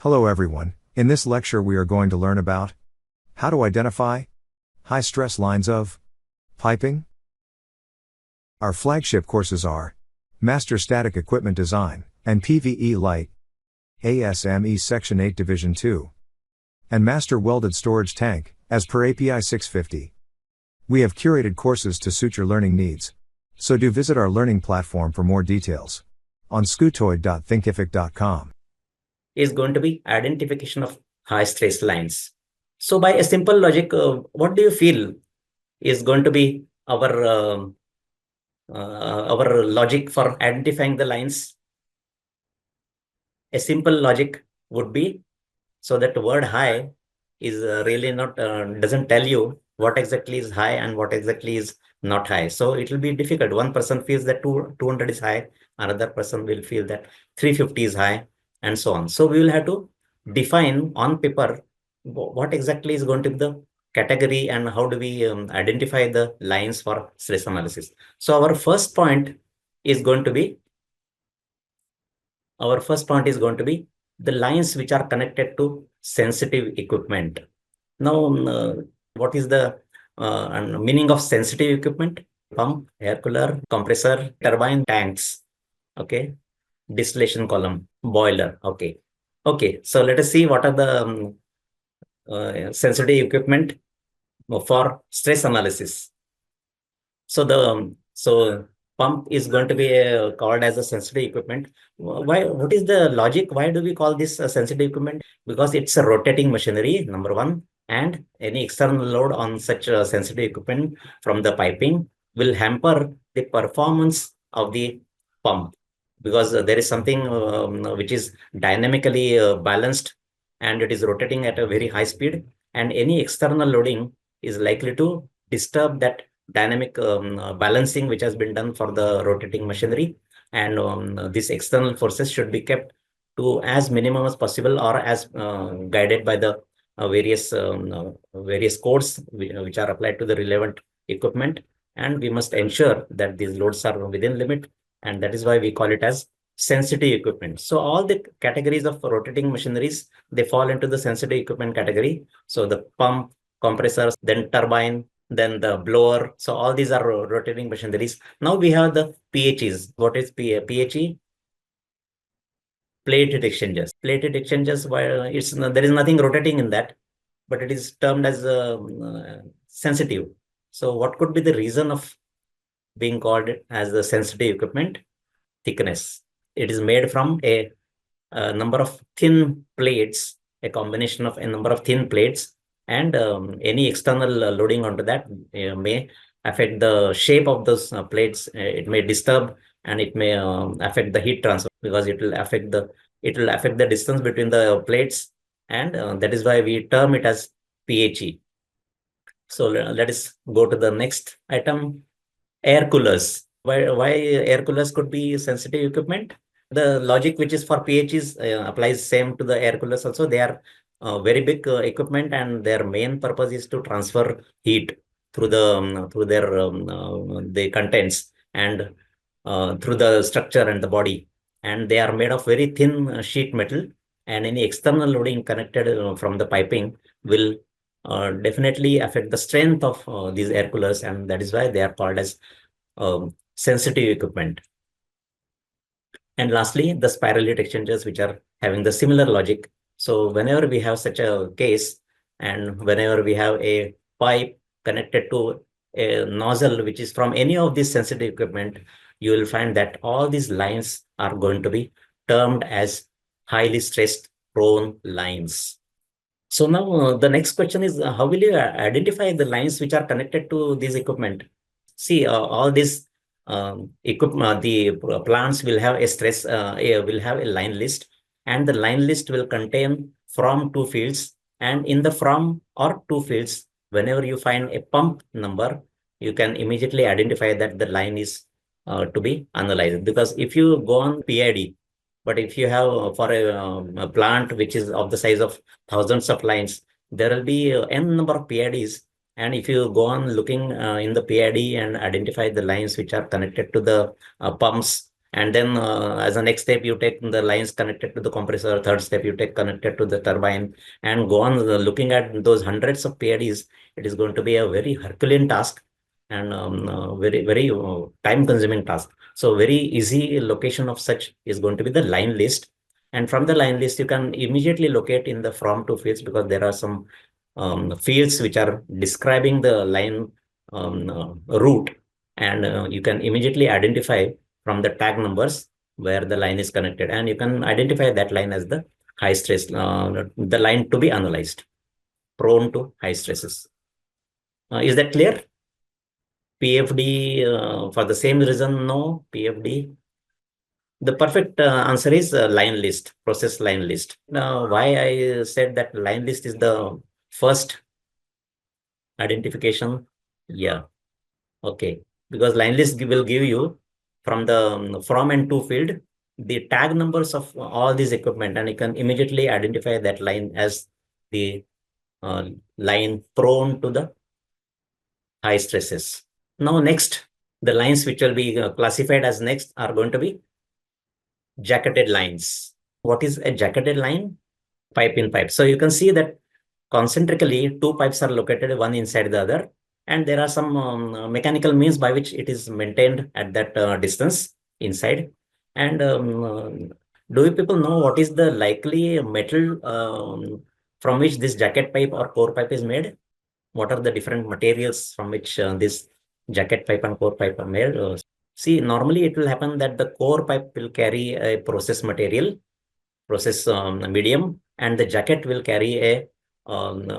Hello everyone, in this lecture we are going to learn about how to identify high stress lines of piping. Our flagship courses are Master Static Equipment Design and PVE Light, ASME Section 8 Division 2, and Master Welded Storage Tank, as per API 650. We have curated courses to suit your learning needs, so do visit our learning platform for more details on scutoid.thinkific.com. Is going to be identification of high stress lines. So by a simple logic, what do you feel is going to be our logic for identifying the lines? A simple logic would be, so that the word high is really not, doesn't tell you what exactly is high and what exactly is not high. So it will be difficult. One person feels that 200 is high, another person will feel that 350 is high, and so on. So we will have to define on paper what exactly is going to be the category and how do we identify the lines for stress analysis. So our first point is going to be the lines which are connected to sensitive equipment. Now, what is the meaning of sensitive equipment? Pump, air cooler, compressor, turbine, tanks, okay, distillation column, boiler, okay. Okay, so let us see what are the sensitive equipment for stress analysis. So the pump is going to be called as a sensitive equipment. Why? What is the logic? Why do we call this a sensitive equipment? Because it's a rotating machinery, number one, and any external load on such a sensitive equipment from the piping will hamper the performance of the pump, because there is something which is dynamically balanced and it is rotating at a very high speed, and any external loading is likely to disturb that dynamic balancing which has been done for the rotating machinery, and these external forces should be kept to as minimum as possible, or as guided by the various codes which are applied to the relevant equipment, and we must ensure that these loads are within limit, and that is why we call it as sensitive equipment. So all the categories of rotating machineries, they fall into the sensitive equipment category. So the pump, compressors, then turbine, then the blower. So all these are rotating machineries. Now we have the PHEs. What is PHE? Plate heat exchangers. Plate heat exchangers, while there is nothing rotating in that, but it is termed as sensitive. So what could be the reason of being called as the sensitive equipment? Thickness. It is made from a number of thin plates, a combination of a number of thin plates, and any external loading onto that may affect the shape of those plates. It may disturb, and it may affect the heat transfer, because it will affect the distance between the plates, and that is why we term it as PHE. So let us go to the next item, air coolers. Why air coolers could be sensitive equipment? The logic which is for PHEs applies same to the air coolers also. They are very big equipment, and their main purpose is to transfer heat through the contents, and through the structure and the body. And they are made of very thin sheet metal, and any external loading connected from the piping will definitely affect the strength of these air coolers, and that is why they are called as sensitive equipment. And lastly, the spiral heat exchangers, which are having the similar logic. So whenever we have such a case, and whenever we have a pipe connected to a nozzle which is from any of these sensitive equipment, you will find that all these lines are going to be termed as highly stressed prone lines. So now the next question is, how will you identify the lines which are connected to this equipment? See, all these equipment, the plants will have a line list, and the line list will contain from two fields, and in the from or two fields, whenever you find a pump number, you can immediately identify that the line is to be analyzed. Because if you go on PID, but if you have for a plant which is of the size of thousands of lines, there will be n number of PIDs. And if you go on looking in the PID and identify the lines which are connected to the pumps, And then as a next step, you take the lines connected to the compressor. Third step, you take connected to the turbine, and go on looking at those hundreds of PIDs. It is going to be a very Herculean task, and very time consuming task. So very easy location of such is going to be the line list. And from the line list, you can immediately locate in the from to fields, because there are some fields which are describing the line route, and you can immediately identify from the tag numbers where the line is connected, and you can identify that line as the high stress, the line to be analyzed, prone to high stresses. Is that clear? PFD, for the same reason, no. PFD. The perfect answer is line list, process line list. Now, why I said that line list is the first identification? Yeah, okay. Because line list will give you from the from and to field the tag numbers of all these equipment, and you can immediately identify that line as the line prone to the high stresses. Now, next, the lines which will be classified as next are going to be jacketed lines. What is a jacketed line? Pipe in pipe. So you can see that concentrically, two pipes are located one inside the other, and there are some mechanical means by which it is maintained at that distance inside. And do you people know what is the likely metal from which this jacket pipe or core pipe is made? What are the different materials from which this jacket pipe and core pipe are made? See, normally it will happen that the core pipe will carry a process material, process medium, and the jacket will carry a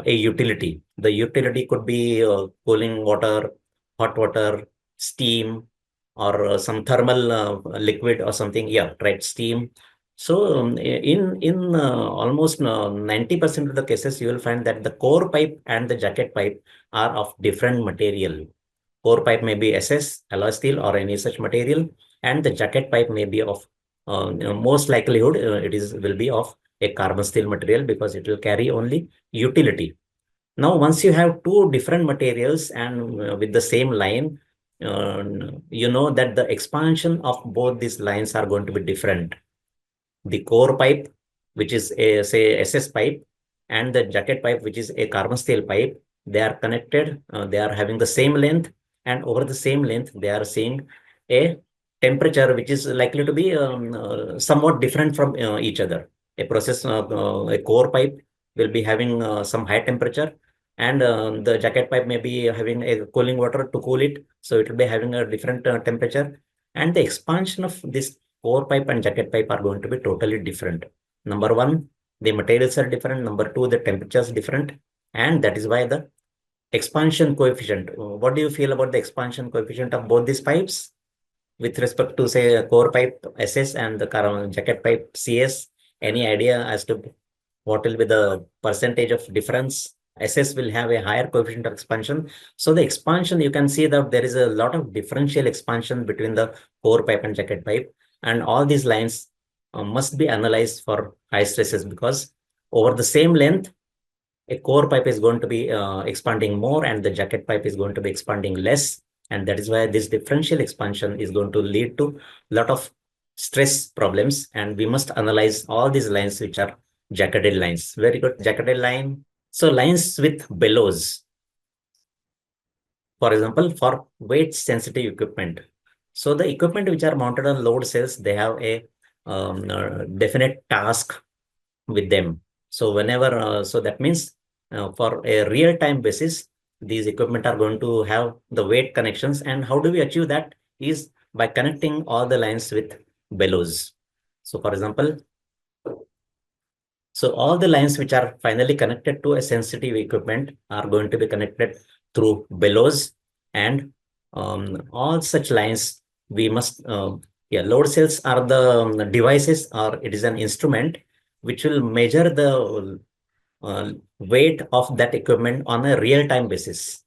utility. The utility could be cooling water, hot water, steam, or some thermal liquid or something. Yeah, right, steam. So in almost 90% of the cases, you will find that the core pipe and the jacket pipe are of different material. Core pipe may be SS, alloy steel, or any such material, and the jacket pipe may be of most likelihood it will be of a carbon steel material, because it will carry only utility. Now, once you have two different materials and with the same line, uh, you know that the expansion of both these lines are going to be different. The core pipe, which is a say SS pipe, and the jacket pipe, which is a carbon steel pipe, they are connected. They are having the same length, and over the same length, they are seeing a temperature which is likely to be somewhat different from each other. A core pipe will be having some high temperature, and the jacket pipe may be having a cooling water to cool it, so it will be having a different temperature. And the expansion of this core pipe and jacket pipe are going to be totally different. Number one, the materials are different. Number two, the temperature is different. And that is why the expansion coefficient. What do you feel about the expansion coefficient of both these pipes with respect to, say, a core pipe SS and the jacket pipe CS? Any idea as to what will be the percentage of difference? SS will have a higher coefficient of expansion. So the expansion, you can see that there is a lot of differential expansion between the core pipe and jacket pipe. And all these lines must be analyzed for high stresses, because over the same length, a core pipe is going to be expanding more and the jacket pipe is going to be expanding less. And that is why this differential expansion is going to lead to a lot of stress problems. And we must analyze all these lines which are jacketed lines. Very good, jacketed line. So lines with bellows, for example, for weight sensitive equipment. So the equipment which are mounted on load cells, they have a definite task with them. So whenever, so that means for a real time basis, these equipment are going to have the weight connections. And how do we achieve that? Is by connecting all the lines with bellows. So for example, so all the lines which are finally connected to a sensitive equipment are going to be connected through bellows, and all such lines we must, yeah, load cells are the devices, or it is an instrument which will measure the weight of that equipment on a real-time basis.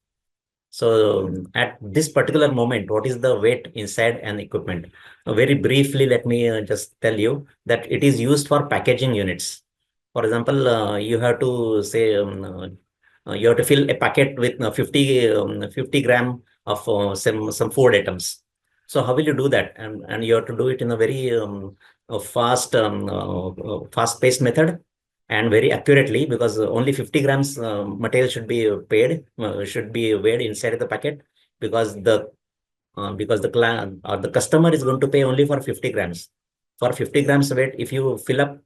So at this particular moment, what is the weight inside an equipment? Very briefly, let me just tell you that it is used for packaging units. For example, you have to say you have to fill a packet with 50 gram of some food items. So how will you do that? And you have to do it in a very fast-paced method and very accurately, because only 50 grams material should be weighed inside the packet, because the client or the customer is going to pay only for 50 grams. For 50 grams weight, if you fill up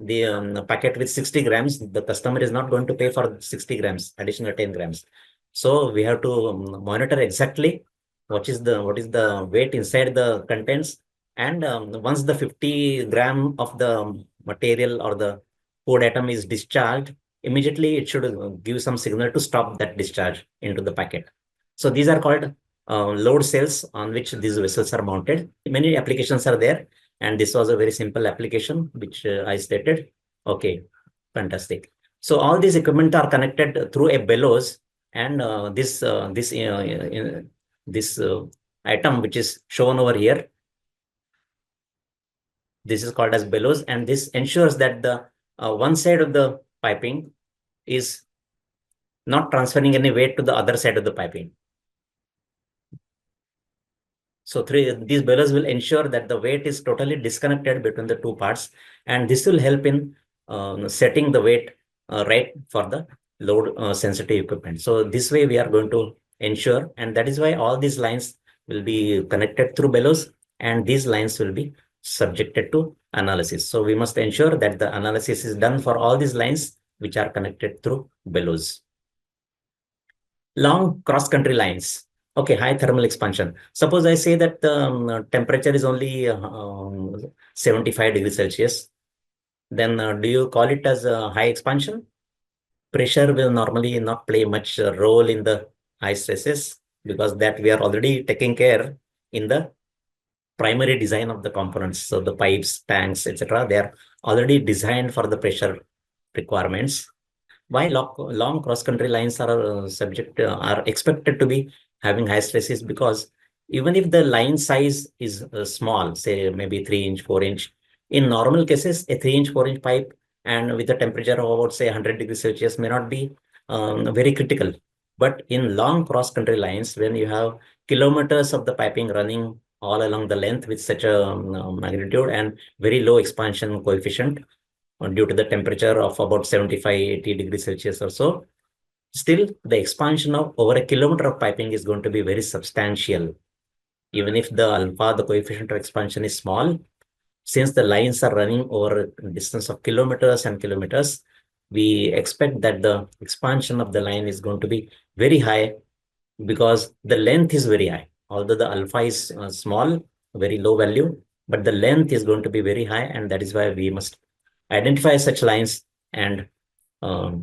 the packet with 60 grams, the customer is not going to pay for 60 grams, additional 10 grams. So we have to monitor exactly what is the weight inside the contents. And once the 50 gram of the material or the food atom is discharged, immediately it should give some signal to stop that discharge into the packet. So these are called load cells on which these vessels are mounted. Many applications are there, and this was a very simple application which I stated. Okay, fantastic. So all these equipment are connected through a bellows, and this item which is shown over here, this is called as bellows, and this ensures that the one side of the piping is not transferring any weight to the other side of the piping. So these bellows will ensure that the weight is totally disconnected between the two parts, and this will help in setting the weight right for the load sensitive equipment. So this way we are going to ensure, and that is why all these lines will be connected through bellows, and these lines will be subjected to analysis. So we must ensure that the analysis is done for all these lines which are connected through bellows. Long cross-country lines. Okay, high thermal expansion. Suppose I say that the temperature is only 75 degrees Celsius. Then do you call it as a high expansion? Pressure will normally not play much role in the high stresses, because that we are already taking care in the primary design of the components. So the pipes, tanks, etc., they are already designed for the pressure requirements. Why long cross-country lines are expected to be having high stresses? Because even if the line size is small, say maybe 3-inch, 4-inch, in normal cases, a 3-inch, 4-inch pipe and with a temperature of about say 100 degrees Celsius may not be very critical. But in long cross-country lines, when you have kilometers of the piping running all along the length with such a magnitude and very low expansion coefficient, due to the temperature of about 75-80 degrees Celsius or so, still the expansion of over a kilometer of piping is going to be very substantial. Even if the coefficient of expansion is small, since the lines are running over a distance of kilometers and kilometers, we expect that the expansion of the line is going to be very high, because the length is very high. Although the alpha is small, very low value, but the length is going to be very high, and that is why we must identify such lines. And or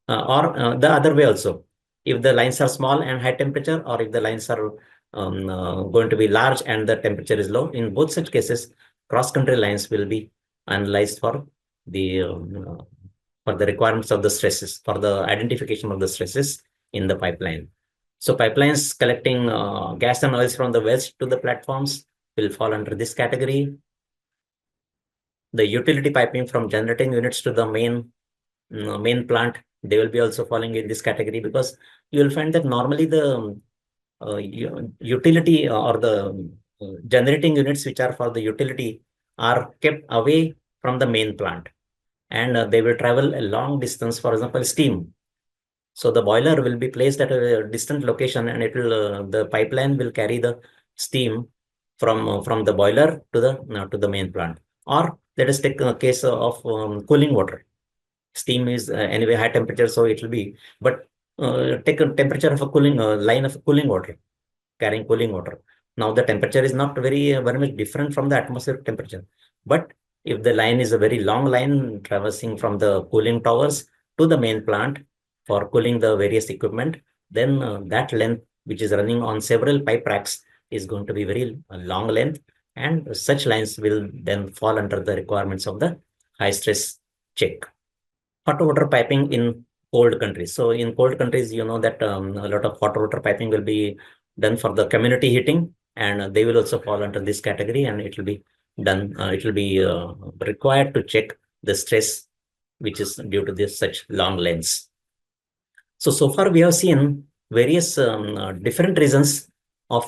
the other way also, if the lines are small and high temperature, or if the lines are going to be large and the temperature is low, in both such cases, cross-country lines will be analyzed for the requirements of the stresses, for the identification of the stresses in the pipeline. So pipelines collecting gas and oils from the wells to the platforms will fall under this category. The utility piping from generating units to the main plant, they will be also falling in this category, because you will find that normally the utility or the generating units which are for the utility are kept away from the main plant, and they will travel a long distance, for example, steam. So the boiler will be placed at a distant location, and it will the pipeline will carry the steam from the boiler to the main plant. Or let us take a case of cooling water. Steam is anyway high temperature, so it will be. But take a temperature of a cooling line of cooling water, carrying cooling water. Now the temperature is not very much different from the atmospheric temperature. But if the line is a very long line traversing from the cooling towers to the main plant for cooling the various equipment, then that length, which is running on several pipe racks, is going to be very long length, and such lines will then fall under the requirements of the high stress check. Hot water piping in cold countries. So in cold countries, you know that a lot of hot water piping will be done for the community heating, and they will also fall under this category, and it will be done. It will be required to check the stress which is due to this such long lengths. So far we have seen various different reasons of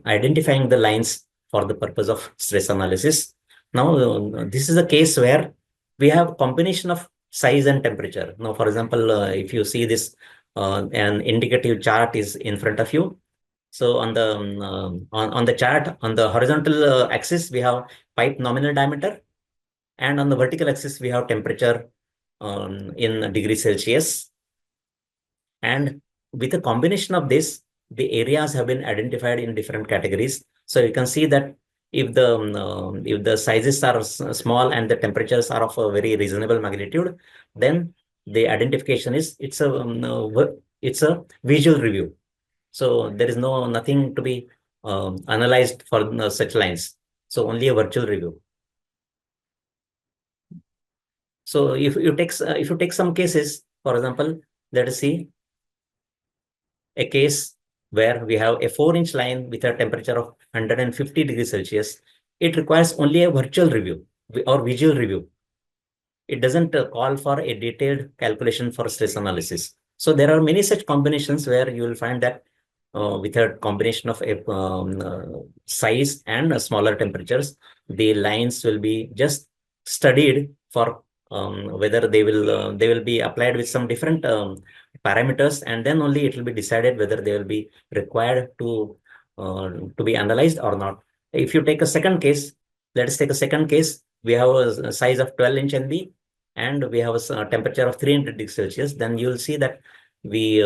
identifying the lines for the purpose of stress analysis. Now, this is a case where we have combination of size and temperature. Now, for example, if you see this, an indicative chart is in front of you. So on the on the chart, on the horizontal axis, we have pipe nominal diameter, and on the vertical axis, we have temperature in degrees Celsius. And with a combination of this, the areas have been identified in different categories. So you can see that if the sizes are small and the temperatures are of a very reasonable magnitude, then the identification is it's a visual review. So there is nothing to be analyzed for such lines. So only a virtual review. So if you take some cases, for example, let us see a case where we have a 4-inch line with a temperature of 150 degrees Celsius. It requires only a virtual review or visual review. It doesn't call for a detailed calculation for stress analysis. So there are many such combinations where you will find that with a combination of a size and smaller temperatures, the lines will be just studied for whether they will be applied with some different parameters, and then only it will be decided whether they will be required to be analyzed or not. If you take a second case, let us take a second case. We have a size of 12-inch NB, and we have a temperature of 300 degrees Celsius. Then you will see that we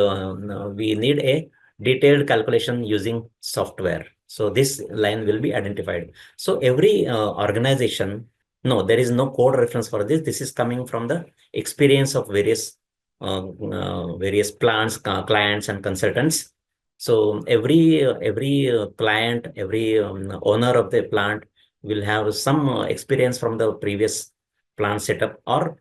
need a detailed calculation using software. So this line will be identified. So every organization, no, there is no code reference for this. This is coming from the experience of various plants, clients, and consultants. So every client, every owner of the plant will have some experience from the previous plant setup, or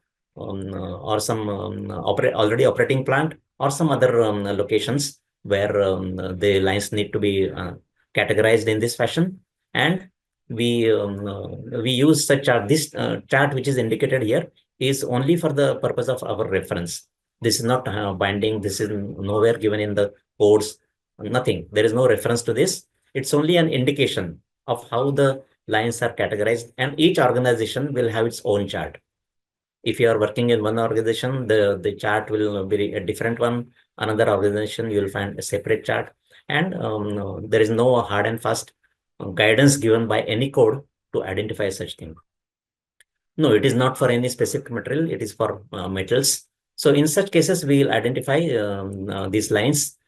some already operating plant, or some other locations where the lines need to be categorized in this fashion. And we use such chart. This chart which is indicated here is only for the purpose of our reference. This is not binding. This is nowhere given in the codes. Nothing. There is no reference to this. It's only an indication of how the lines are categorized, and each organization will have its own chart. If you are working in one organization, the chart will be a different one. Another organization, you will find a separate chart. And there is no hard and fast guidance given by any code to identify such thing. No, it is not for any specific material. It is for metals. So in such cases, we will identify these lines.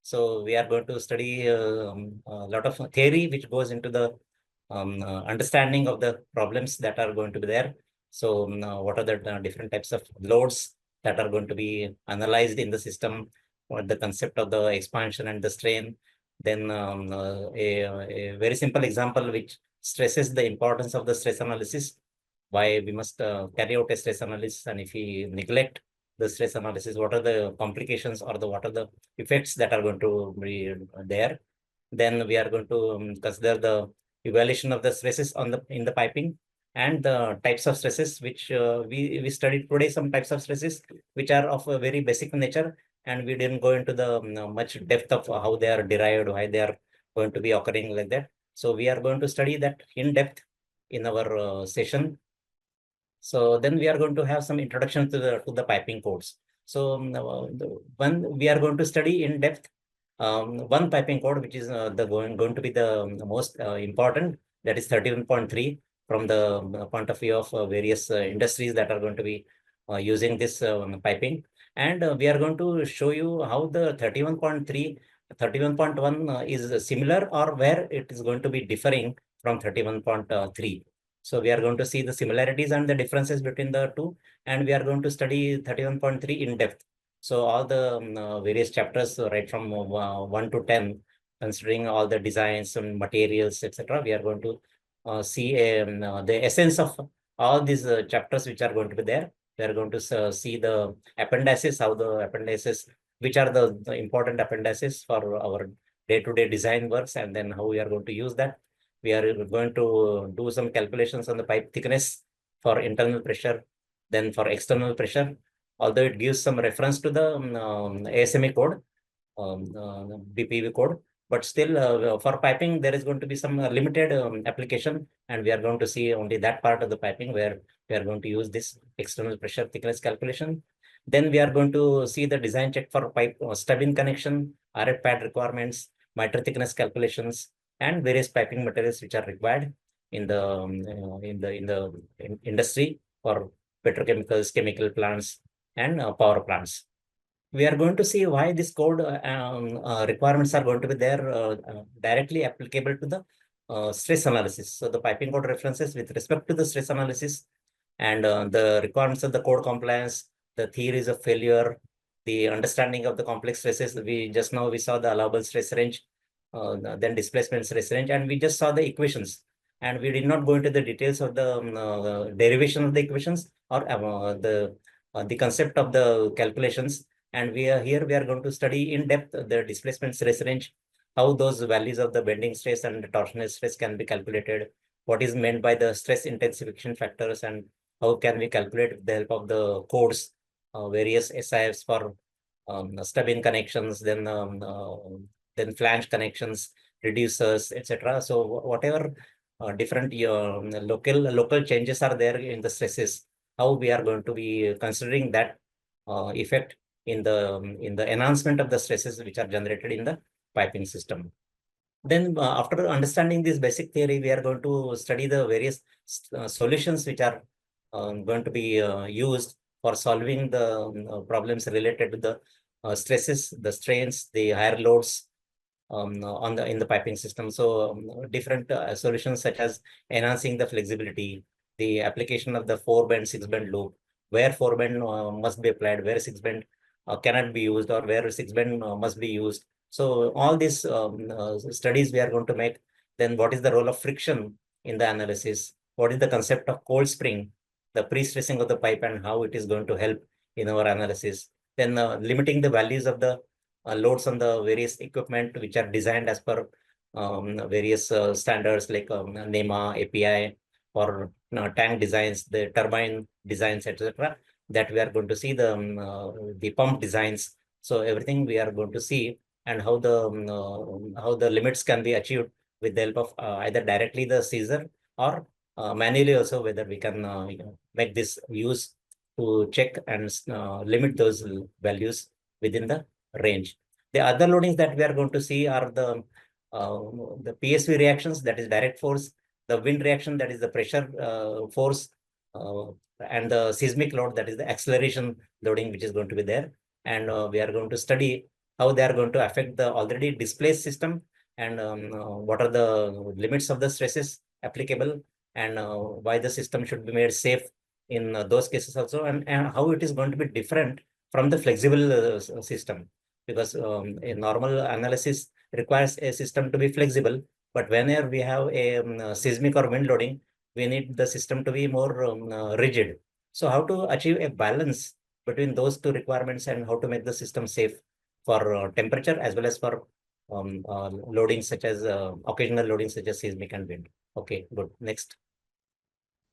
So we are going to study a lot of theory which goes into the understanding of the problems that are going to be there. So what are the different types of loads that are going to be analyzed in the system, what the concept of the expansion and the strain. Then a very simple example which stresses the importance of the stress analysis, why we must carry out a stress analysis, and if we neglect the stress analysis, what are the complications or what are the effects that are going to be there. Then we are going to consider the evaluation of the stresses in the piping, and the types of stresses which we studied today. Some types of stresses which are of a very basic nature, and we didn't go into the much depth of how they are derived, why they are going to be occurring like that. So we are going to study that in depth in our session. So then we are going to have some introduction to the piping codes. So when we are going to study in depth one piping code, which is going to be the most important, that is 31.3, from the point of view of various industries that are going to be using this piping. And we are going to show you how the 31.3, 31.1 is similar, or where it is going to be differing from 31.3. So we are going to see the similarities and the differences between the two, and we are going to study 31.3 in depth. So all the various chapters, right from 1 to 10, considering all the designs and materials, etc., we are going to see the essence of all these chapters which are going to be there. We are going to see the appendices, how the appendices, which are the important appendices for our day-to-day design works, and then how we are going to use that. We are going to do some calculations on the pipe thickness for internal pressure, then for external pressure, although it gives some reference to the ASME code, BPV code, but still for piping, there is going to be some limited application, and we are going to see only that part of the piping where we are going to use this external pressure thickness calculation. Then we are going to see the design check for pipe stubbing connection, RF pad requirements, miter thickness calculations, and various piping materials which are required in the industry for petrochemicals, chemical plants, and power plants. We are going to see why this code requirements are going to be there directly applicable to the stress analysis. So the piping code references with respect to the stress analysis and the requirements of the code compliance, the theories of failure, the understanding of the complex stresses. We just now we saw the allowable stress range, then displacement stress range, and we just saw the equations. And we did not go into the details of the derivation of the equations or the concept of the calculations. And we are going to study in depth the displacement stress range, how those values of the bending stress and the torsional stress can be calculated, what is meant by the stress intensification factors, and how can we calculate with the help of the codes, various SIFs for stubbing connections, then flange connections, reducers, etc. So whatever different local changes are there in the stresses, how we are going to be considering that effect in the enhancement of the stresses which are generated in the piping system. Then after understanding this basic theory, we are going to study the various solutions which are going to be used for solving the problems related to the stresses, the strains, the higher loads in the piping system. So different solutions such as enhancing the flexibility, the application of the 4-bend, 6-bend loop, where 4-bend must be applied, where 6-bend cannot be used, or where 6-bend must be used. So all these studies we are going to make. Then what is the role of friction in the analysis? What is the concept of cold spring, the pre-stressing of the pipe, and how it is going to help in our analysis? Then limiting the values of the loads on the various equipment which are designed as per various standards like NEMA, API, or tank designs, the turbine designs, etc. That we are going to see the pump designs. So everything we are going to see, and how the limits can be achieved with the help of either directly the Caeser or manually also, whether we can make this use to check and limit those values within the range. The other loadings that we are going to see are the PSV reactions, that is direct force, the wind reaction, that is the pressure force, and the seismic load, that is the acceleration loading, which is going to be there. And we are going to study how they are going to affect the already displaced system, and what are the limits of the stresses applicable, and why the system should be made safe in those cases also, and how it is going to be different from the flexible system. Because a normal analysis requires a system to be flexible, but whenever we have a seismic or wind loading, we need the system to be more rigid. So how to achieve a balance between those two requirements, and how to make the system safe for temperature as well as for loading such as occasional loading such as seismic and wind. Okay, good. Next.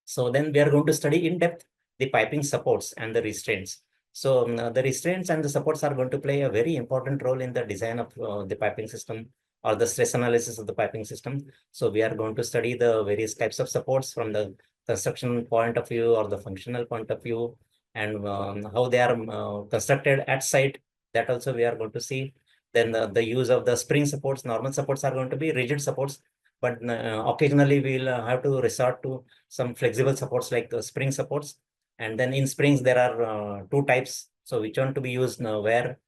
So then we are going to study in depth the piping supports and the restraints. So the restraints and the supports are going to play a very important role in the design of the piping system, or the stress analysis of the piping system. So we are going to study the various types of supports from the construction point of view or the functional point of view, and how they are constructed at site. That also we are going to see. Then the use of the spring supports. Normal supports are going to be rigid supports, but occasionally we'll have to resort to some flexible supports like spring supports. And then in springs, there are two types. So which one to be used where,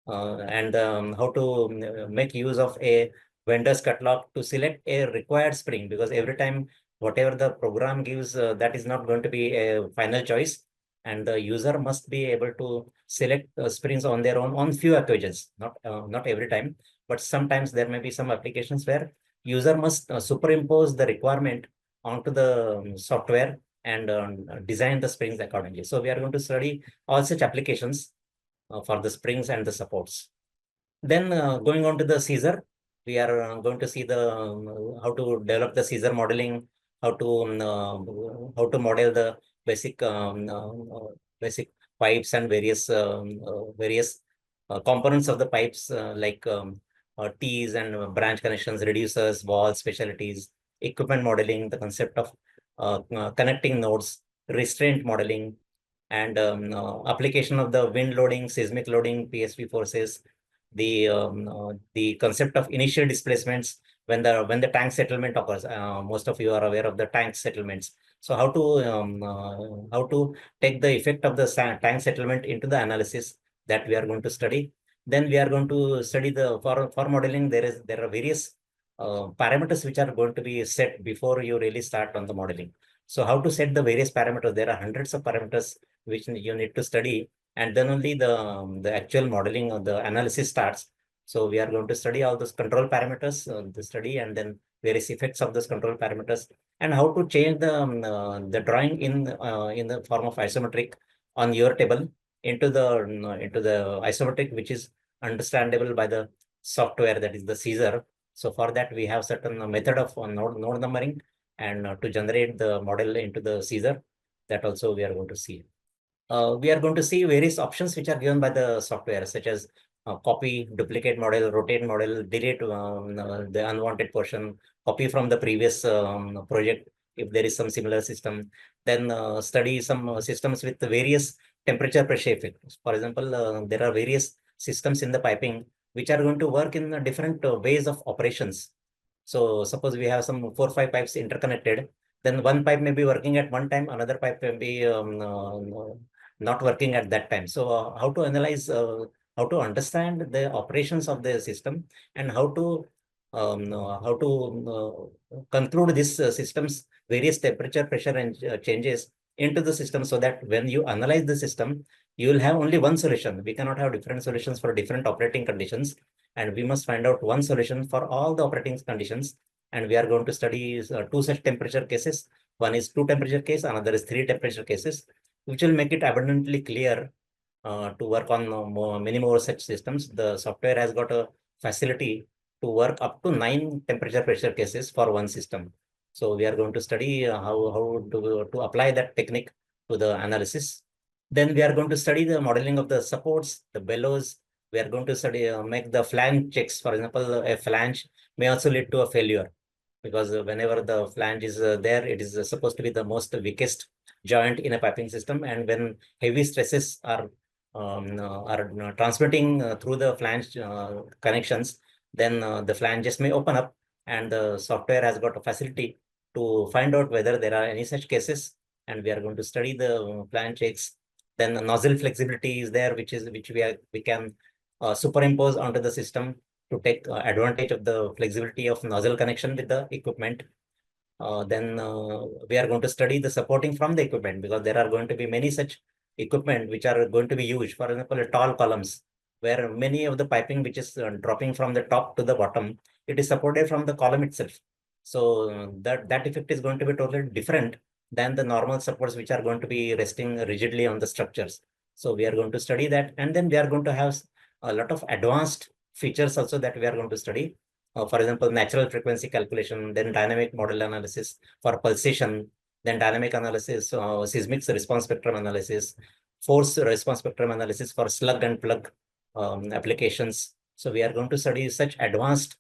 and how to make use of a vendor's catalog to select a required spring, because every time whatever the program gives, that is not going to be a final choice. And the user must be able to select springs on their own on few occasions, not every time, but sometimes there may be some applications where user must superimpose the requirement onto the software and design the springs accordingly. So we are going to study all such applications for the springs and the supports. Then going on to the Caesar, we are going to see the how to develop the Caesar modeling, how to model the basic pipes and various components of the pipes like T's and branch connections, reducers, valves, specialties, equipment modeling, the concept of connecting nodes, restraint modeling, and application of the wind loading, seismic loading, PSV forces, the concept of initial displacements when the tank settlement occurs. Most of you are aware of the tank settlements. So how to take the effect of the tank settlement into the analysis that we are going to study. Then we are going to study for modeling. There are various parameters which are going to be set before you really start on the modeling. So how to set the various parameters? There are hundreds of parameters which you need to study, and then only the actual modeling or the analysis starts. So we are going to study all those control parameters, the study, and then various effects of those control parameters, and how to change the drawing in the form of isometric on your table into the isometric, which is understandable by the software, that is the Caesar. So for that we have certain method of node numbering, and to generate the model into the Caesar, that also we are going to see. We are going to see various options which are given by the software, such as copy, duplicate model, rotate model, delete the unwanted portion, copy from the previous project if there is some similar system. Then study some systems with various temperature pressure effects. For example, there are various systems in the piping which are going to work in different ways of operations. So suppose we have some 4 or 5 pipes interconnected, then one pipe may be working at one time, another pipe may be not working at that time. So how to analyze, how to understand the operations of the system, and how to conclude this system's various temperature, pressure, and changes into the system, so that when you analyze the system, you will have only one solution. We cannot have different solutions for different operating conditions, and we must find out one solution for all the operating conditions. And we are going to study two such temperature cases. One is 2 temperature case, another is 3 temperature cases, which will make it abundantly clear to work on many more such systems. The software has got a facility to work up to 9 temperature pressure cases for one system. So we are going to study how to apply that technique to the analysis. Then we are going to study the modeling of the supports, the bellows. We are going to study make the flange checks. For example, a flange may also lead to a failure, because whenever the flange is there, it is supposed to be the most weakest joint in a piping system, and when heavy stresses are transmitting through the flange connections, then the flanges may open up, and the software has got a facility to find out whether there are any such cases, and we are going to study the flange checks. Then the nozzle flexibility is there, which we can superimpose onto the system to take advantage of the flexibility of nozzle connection with the equipment. Then we are going to study the supporting from the equipment, because there are going to be many such equipment which are going to be used. For example, tall columns, where many of the piping which is dropping from the top to the bottom, it is supported from the column itself. So that effect is going to be totally different than the normal supports which are going to be resting rigidly on the structures. So we are going to study that, and then we are going to have a lot of advanced features also that we are going to study. For example, natural frequency calculation, then dynamic model analysis for pulsation, then dynamic analysis, seismic response spectrum analysis, force response spectrum analysis for slug and plug applications. So we are going to study such advanced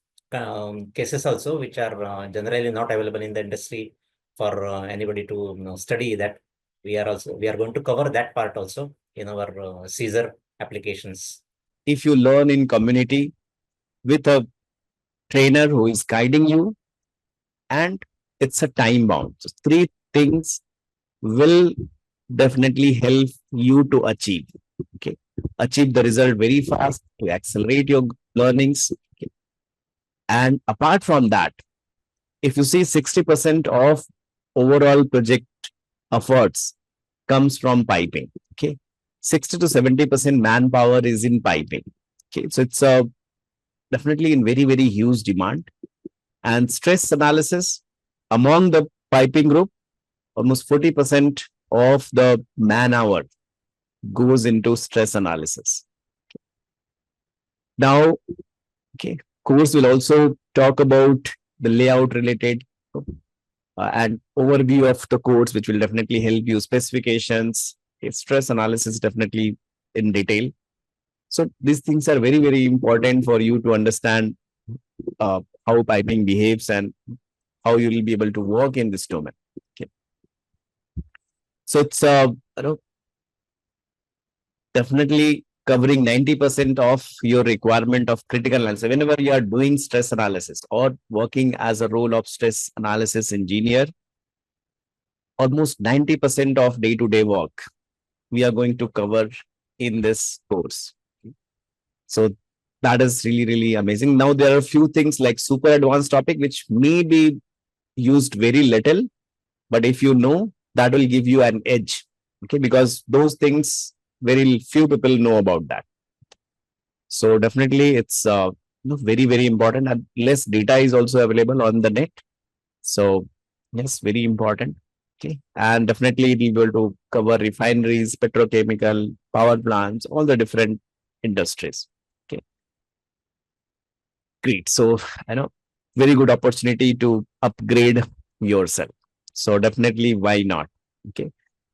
cases also, which are generally not available in the industry for anybody to study that. We are going to cover that part also in our Caesar applications. If you learn in community with a trainer who is guiding you, and it's a time bound. So three things will definitely help you to achieve. Okay. Achieve the result very fast, to accelerate your learnings. Okay. And apart from that, if you see 60% of overall project efforts comes from piping. Okay. 60 to 70% manpower is in piping. Okay. So it's definitely in very, very huge demand. And stress analysis among the piping group, almost 40% of the man hour goes into stress analysis. Now, okay, course will also talk about the layout related and overview of the course, which will definitely help you, specifications, Okay, stress analysis definitely in detail. So these things are very, very important for you to understand how piping behaves and how you will be able to work in this domain. Okay. So it's definitely covering 90% of your requirement of critical analysis. Whenever you are doing stress analysis or working as a role of stress analysis engineer, almost 90% of day-to-day work we are going to cover in this course. So that is really, really amazing. Now there are a few things like super advanced topic which may be used very little, but if you know, that will give you an edge. Okay, because those things very few people know about that. So definitely it's very, very important, and less data is also available on the net. So yes, very important. Okay, and definitely it will be able to cover refineries, petrochemical, power plants, all the different industries. Okay, great. So I know very good opportunity to upgrade yourself. So definitely, why not? Okay.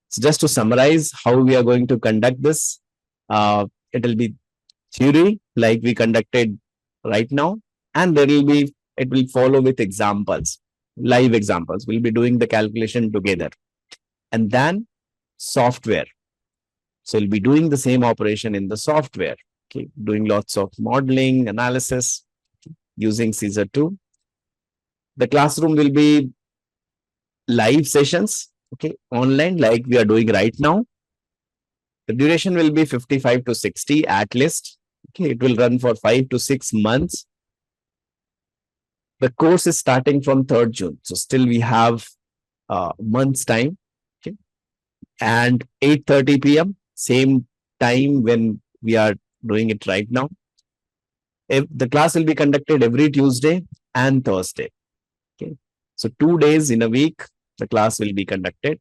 So just to summarize how we are going to conduct this, it will be theory like we conducted right now, and it will follow with examples, live examples. We'll be doing the calculation together, and then software. So we'll be doing the same operation in the software. Okay, doing lots of modeling analysis using Caeser II. The classroom will be live sessions, okay, online like we are doing right now. The duration will be 55 to 60 at least. Okay, it will run for 5 to 6 months. The course is starting from 3rd June. So still we have a month's time. Okay. And 8:30 p.m., same time when we are doing it right now. If the class will be conducted every Tuesday and Thursday. Okay. So 2 days in a week, the class will be conducted.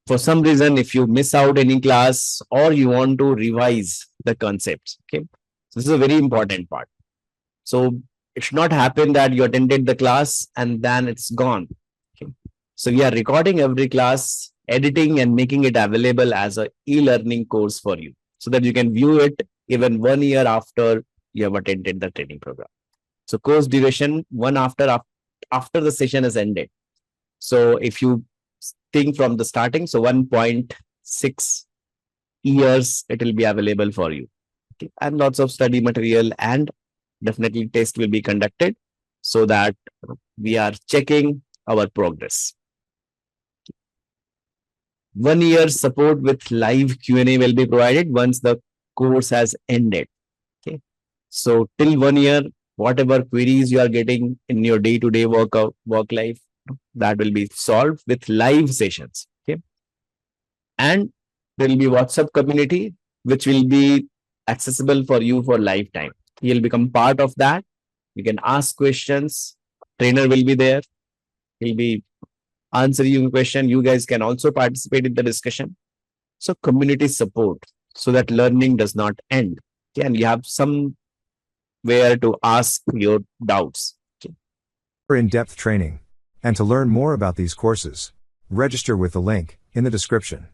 For some reason, if you miss out any class or you want to revise the concepts, okay, so this is a very important part. So it should not happen that you attended the class and then it's gone. Okay. So we are recording every class, editing and making it available as a e-learning course for you so that you can view it even 1 year after you have attended the training program. So course duration after the session is ended. So if you think from the starting, so 1.6 years it will be available for you. Okay. And lots of study material and definitely test will be conducted so that we are checking our progress. 1 year support with live Q&A will be provided once the course has ended. Okay. So till 1 year, whatever queries you are getting in your day-to-day work life, that will be solved with live sessions. Okay. And there will be WhatsApp community, which will be accessible for you for lifetime. You'll become part of that. You can ask questions. Trainer will be there. He'll be answering your question. You guys can also participate in the discussion. So community support so that learning does not end. Okay? And you have somewhere to ask your doubts. Okay? For in-depth training. And to learn more about these courses, register with the link in the description.